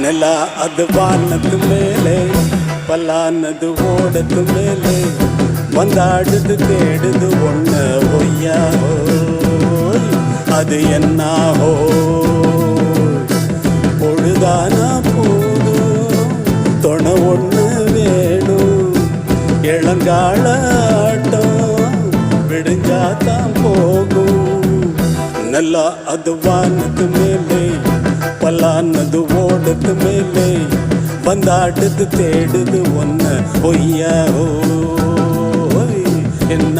ನೆಲ ಅದು ವಾನದ ಮೇಲೆ பல்லானது ஓடத்து மேலே வந்தாடுது தேடுது ஒன்ன ஒய்யா ஹோய் அது என்ன பொழுதானா போதும் துணை ஒன்று வேணும் இளங்கால ஆட்டம் விடுஞ்சாதான் போகும் நல்லா அது வானத்து மேலே பல்லானது ஓடத்து மேலே வந்தாடுது தேடுது ஒன்ன ஒய்யா ஓய் என்ன